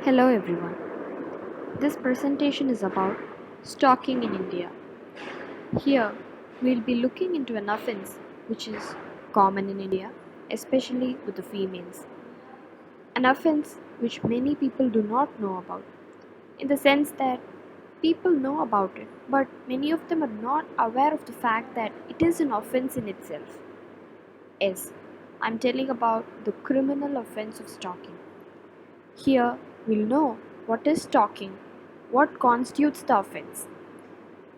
Hello everyone. This presentation is about stalking in India. Here, we'll be looking into an offense which is common in India, especially with the females. An offense which many people do not know about, in the sense that people know about it, but many of them are not aware of the fact that it is an offense in itself. Yes, I'm telling about the criminal offense of stalking. Here, we'll know what is stalking, what constitutes the offense,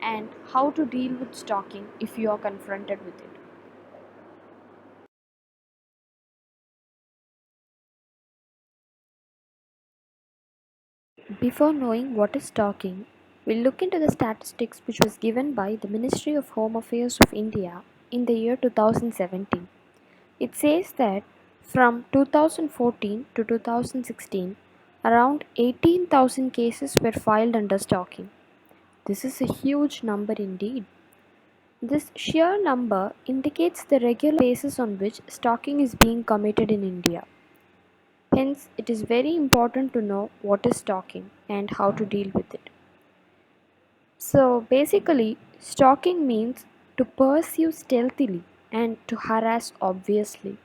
and how to deal with stalking if you are confronted with it. Before knowing what is stalking, we'll look into the statistics which was given by the Ministry of Home Affairs of India in the year 2017. It says that from 2014 to 2016, around 18,000 cases were filed under stalking. This is a huge number indeed. This sheer number indicates the regular basis on which stalking is being committed in India. Hence, it is very important to know what is stalking and how to deal with it. So, basically, stalking means to pursue stealthily and to harass obviously.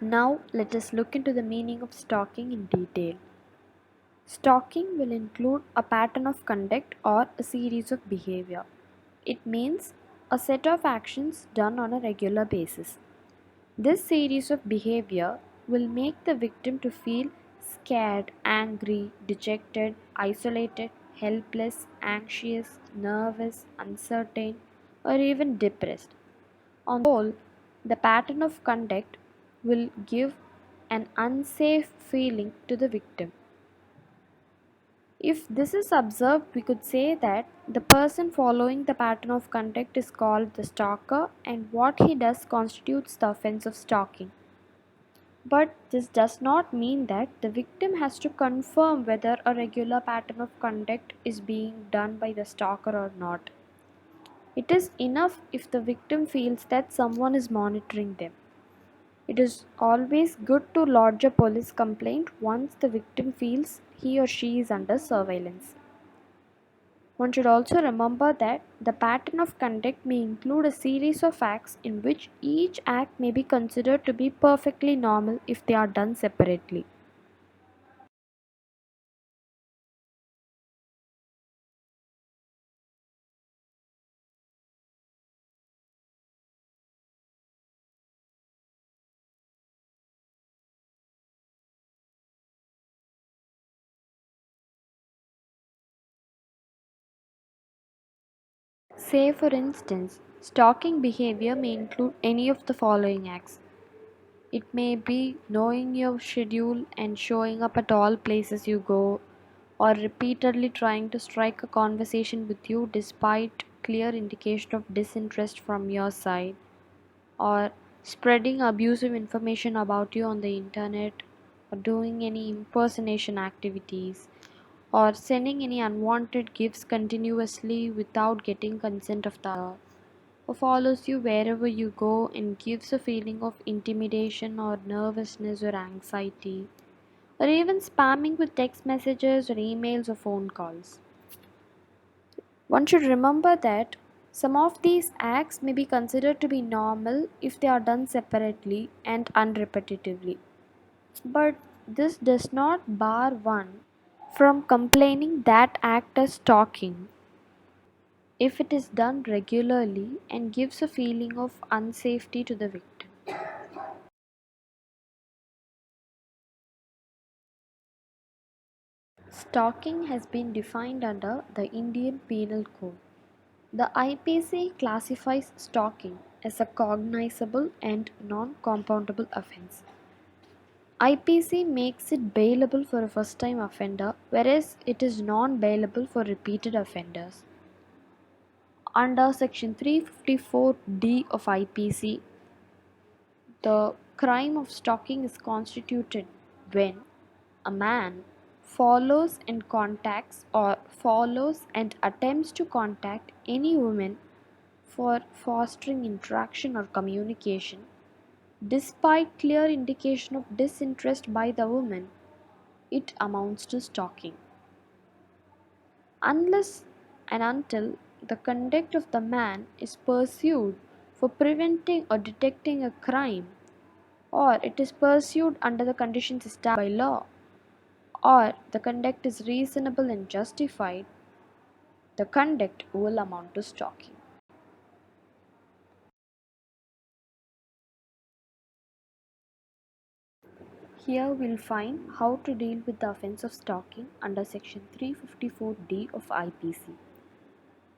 Now, let us look into the meaning of stalking in detail. Stalking will include a pattern of conduct or a series of behavior. It means a set of actions done on a regular basis. This series of behavior will make the victim to feel scared, angry, dejected, isolated, helpless, anxious, nervous, uncertain, or even depressed. On the whole, the pattern of conduct will give an unsafe feeling to the victim. If this is observed, we could say that the person following the pattern of conduct is called the stalker, and what he does constitutes the offense of stalking. But this does not mean that the victim has to confirm whether a regular pattern of conduct is being done by the stalker or not. It is enough if the victim feels that someone is monitoring them. It is always good to lodge a police complaint once the victim feels he or she is under surveillance. One should also remember that the pattern of conduct may include a series of acts in which each act may be considered to be perfectly normal if they are done separately. Say, for instance, stalking behavior may include any of the following acts. It may be knowing your schedule and showing up at all places you go, or repeatedly trying to strike a conversation with you despite clear indication of disinterest from your side, or spreading abusive information about you on the internet, or doing any impersonation activities, or sending any unwanted gifts continuously without getting consent of the other, or follows you wherever you go and gives a feeling of intimidation or nervousness or anxiety, or even spamming with text messages or emails or phone calls. One should remember that some of these acts may be considered to be normal if they are done separately and unrepetitively. But this does not bar one from complaining that act as stalking if it is done regularly and gives a feeling of unsafety to the victim. Stalking has been defined under the Indian Penal Code. The IPC classifies stalking as a cognizable and non compoundable offense. IPC makes it bailable for a first time offender, whereas it is non bailable for repeated offenders. Under Section 354D of IPC, the crime of stalking is constituted when a man follows and attempts to contact any woman for fostering interaction or communication, Despite clear indication of disinterest by the woman, it amounts to stalking. Unless and until the conduct of the man is pursued for preventing or detecting a crime, or it is pursued under the conditions established by law, or the conduct is reasonable and justified, the conduct will amount to stalking. Here we'll find how to deal with the offense of stalking under section 354D of IPC.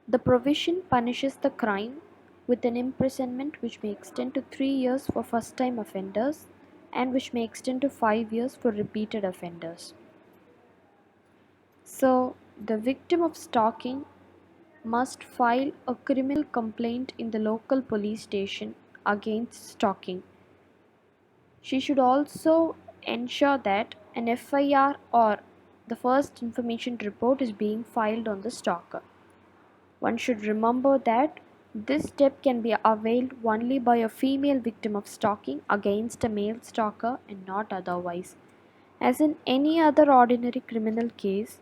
The provision punishes the crime with an imprisonment which may extend to 3 years for first time offenders and which may extend to 5 years for repeated offenders. So, the victim of stalking must file a criminal complaint in the local police station against stalking. She should also ensure that an FIR or the first information report is being filed on the stalker. One should remember that this step can be availed only by a female victim of stalking against a male stalker and not otherwise. As in any other ordinary criminal case,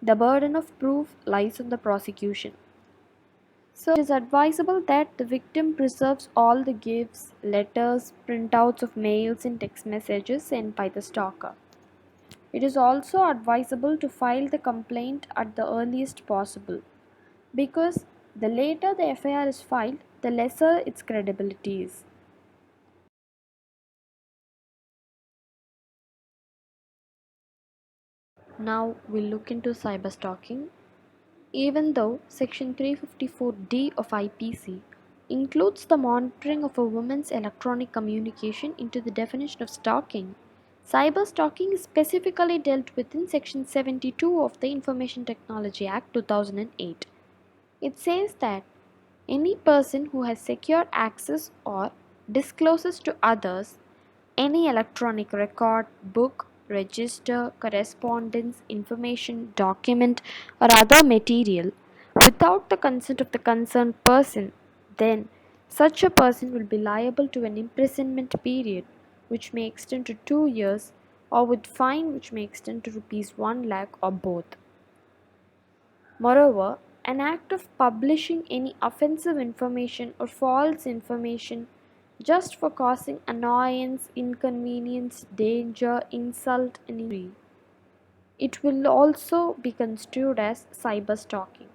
the burden of proof lies on the prosecution. So, it is advisable that the victim preserves all the gifts, letters, printouts of mails and text messages sent by the stalker. It is also advisable to file the complaint at the earliest possible because the later the FIR is filed, the lesser its credibility is. Now we'll look into cyberstalking. Even though Section 354D of IPC includes the monitoring of a woman's electronic communication into the definition of stalking, cyberstalking is specifically dealt with in Section 72 of the Information Technology Act 2008. It says that any person who has secure access or discloses to others any electronic record, book, register, correspondence, information, document, or other material without the consent of the concerned person, then such a person will be liable to an imprisonment period which may extend to 2 years or with fine which may extend to rupees 1 lakh or both. Moreover, an act of publishing any offensive information or false information just for causing annoyance, inconvenience, danger, insult, and injury, it will also be construed as cyberstalking.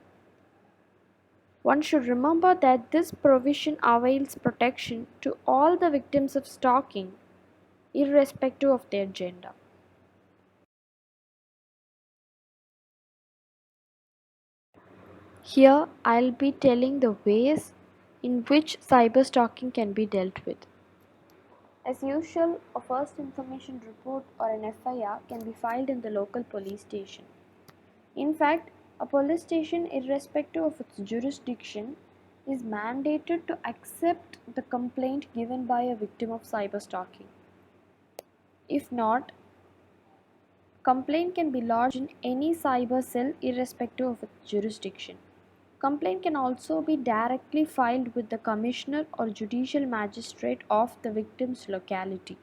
One should remember that this provision avails protection to all the victims of stalking, irrespective of their gender. Here, I'll be telling the ways in which cyberstalking can be dealt with. As usual, a first information report or an FIR can be filed in the local police station. In fact, a police station, irrespective of its jurisdiction, is mandated to accept the complaint given by a victim of cyberstalking. If not, complaint can be lodged in any cyber cell irrespective of its jurisdiction. Complaint can also be directly filed with the commissioner or judicial magistrate of the victim's locality.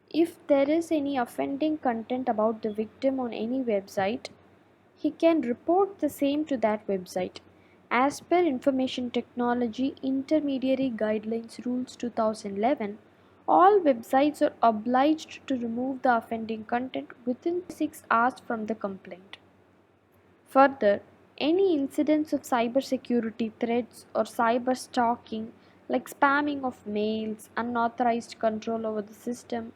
If there is any offending content about the victim on any website, he can report the same to that website. As per Information Technology Intermediary Guidelines Rules 2011, all websites are obliged to remove the offending content within 6 hours from the complaint. Further, any incidents of cybersecurity threats or cyber stalking, like spamming of mails, unauthorized control over the system,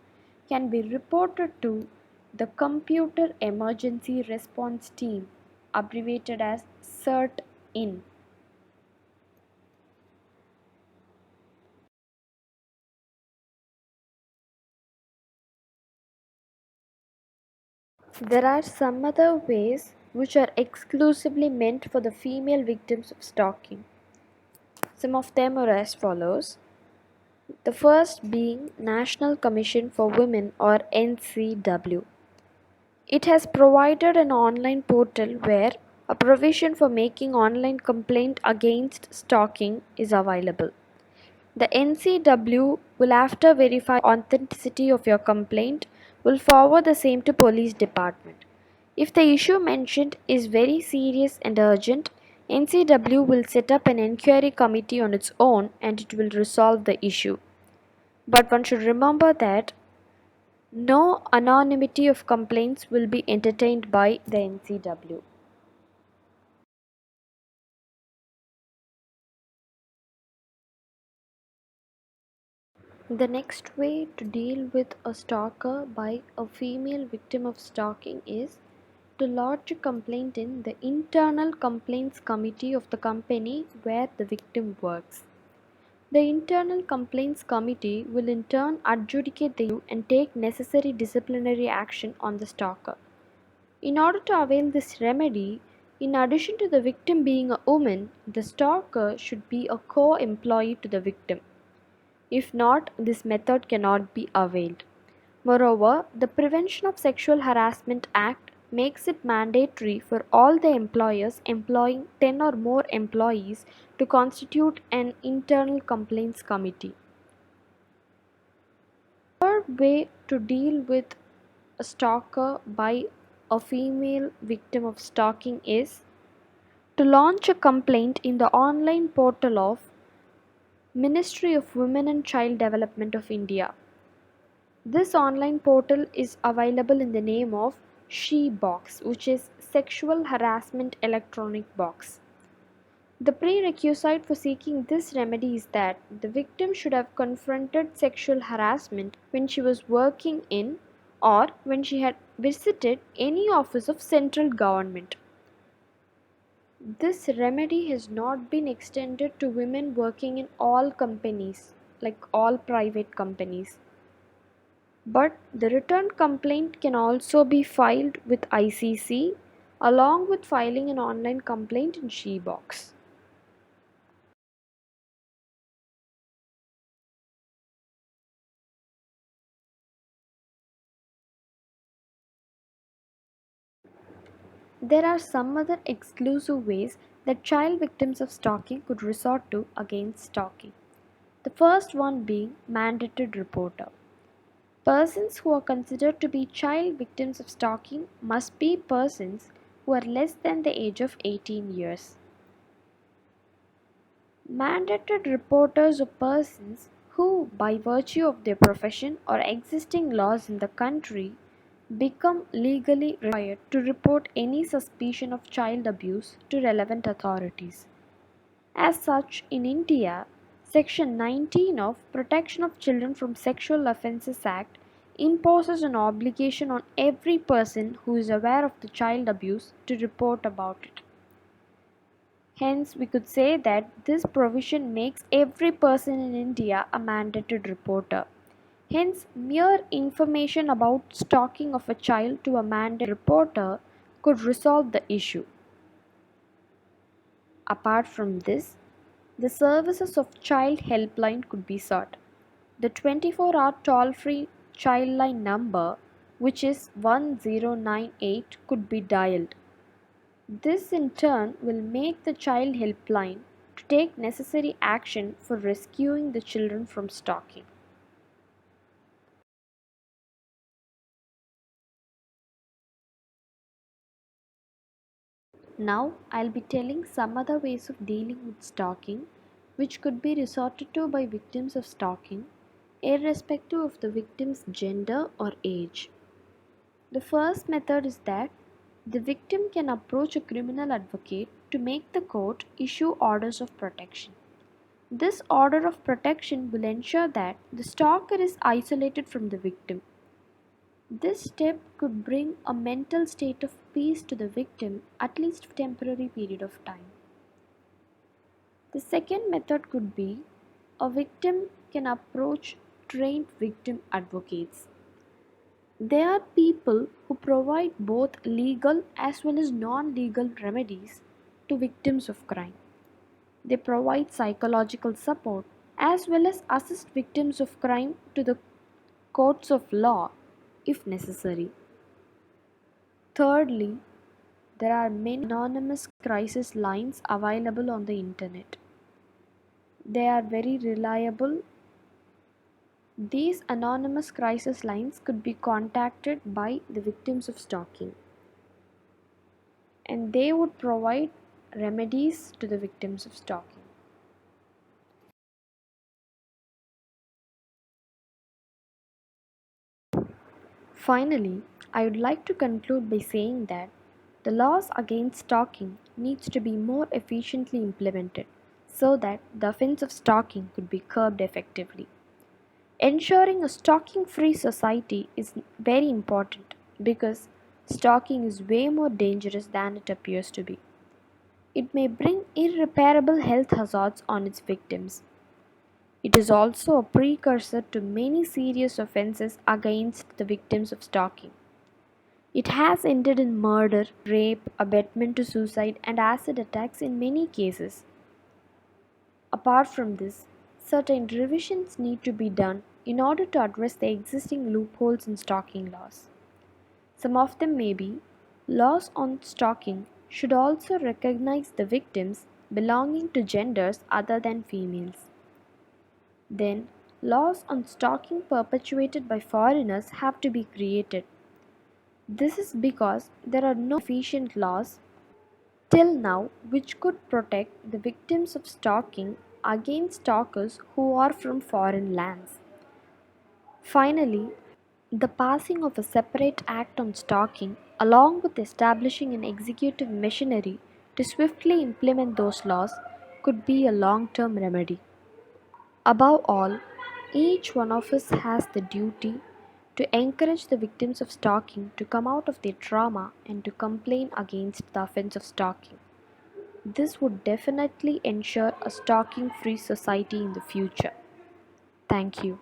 can be reported to the Computer Emergency Response Team, abbreviated as CERT-IN. There are some other ways which are exclusively meant for the female victims of stalking. Some of them are as follows. The first being National Commission for Women or NCW. It has provided an online portal where a provision for making online complaint against stalking is available. The NCW will, after verify authenticity of your complaint, will forward the same to police department. If the issue mentioned is very serious and urgent, NCW will set up an inquiry committee on its own and it will resolve the issue. But one should remember that no anonymity of complaints will be entertained by the NCW. The next way to deal with a stalker by a female victim of stalking is to lodge a complaint in the internal complaints committee of the company where the victim works. The internal complaints committee will in turn adjudicate the issue and take necessary disciplinary action on the stalker. In order to avail this remedy, in addition to the victim being a woman, the stalker should be a co-employee to the victim. If not, this method cannot be availed. Moreover, the Prevention of Sexual Harassment Act makes it mandatory for all the employers employing 10 or more employees to constitute an internal complaints committee. The third way to deal with a stalker by a female victim of stalking is to launch a complaint in the online portal of Ministry of Women and Child Development of India. This online portal is available in the name of She Box, which is Sexual Harassment Electronic Box. The prerequisite for seeking this remedy is that the victim should have confronted sexual harassment when she was working in or when she had visited any office of central government. This remedy has not been extended to women working in all companies, like all private companies. But the returned complaint can also be filed with ICC along with filing an online complaint in SheBox. There are some other exclusive ways that child victims of stalking could resort to against stalking. The first one being mandated reporter. Persons who are considered to be child victims of stalking must be persons who are less than the age of 18 years. Mandated reporters are persons who, by virtue of their profession or existing laws in the country, become legally required to report any suspicion of child abuse to relevant authorities. As such, in India, Section 19 of Protection of Children from Sexual Offences Act imposes an obligation on every person who is aware of the child abuse to report about it. Hence, we could say that this provision makes every person in India a mandated reporter. Hence, mere information about stalking of a child to a mandated reporter could resolve the issue. Apart from this, the services of child helpline could be sought. The 24-hour toll-free childline number, which is 1098, could be dialed. This in turn will make the child helpline to take necessary action for rescuing the children from stalking. Now I'll be telling some other ways of dealing with stalking which could be resorted to by victims of stalking irrespective of the victim's gender or age. The first method is that the victim can approach a criminal advocate to make the court issue orders of protection. This order of protection will ensure that the stalker is isolated from the victim. This step could bring a mental state of peace to the victim at least for a temporary period of time. The second method could be a victim can approach trained victim advocates. They are people who provide both legal as well as non legal remedies to victims of crime. They provide psychological support as well as assist victims of crime to the courts of law if necessary. Thirdly, there are many anonymous crisis lines available on the internet. They are very reliable. These anonymous crisis lines could be contacted by the victims of stalking, and they would provide remedies to the victims of stalking. Finally, I would like to conclude by saying that the laws against stalking needs to be more efficiently implemented so that the offense of stalking could be curbed effectively. Ensuring a stalking free society is very important because stalking is way more dangerous than it appears to be. It may bring irreparable health hazards on its victims. It is also a precursor to many serious offenses against the victims of stalking. It has ended in murder, rape, abetment to suicide, and acid attacks in many cases. Apart from this, certain revisions need to be done in order to address the existing loopholes in stalking laws. Some of them may be laws on stalking should also recognize the victims belonging to genders other than females. Then, laws on stalking perpetuated by foreigners have to be created. This is because there are no efficient laws till now which could protect the victims of stalking against stalkers who are from foreign lands. Finally, the passing of a separate act on stalking, along with establishing an executive machinery to swiftly implement those laws, could be a long term remedy. Above all, each one of us has the duty to encourage the victims of stalking to come out of their trauma and to complain against the offense of stalking. This would definitely ensure a stalking free society in the future. Thank you.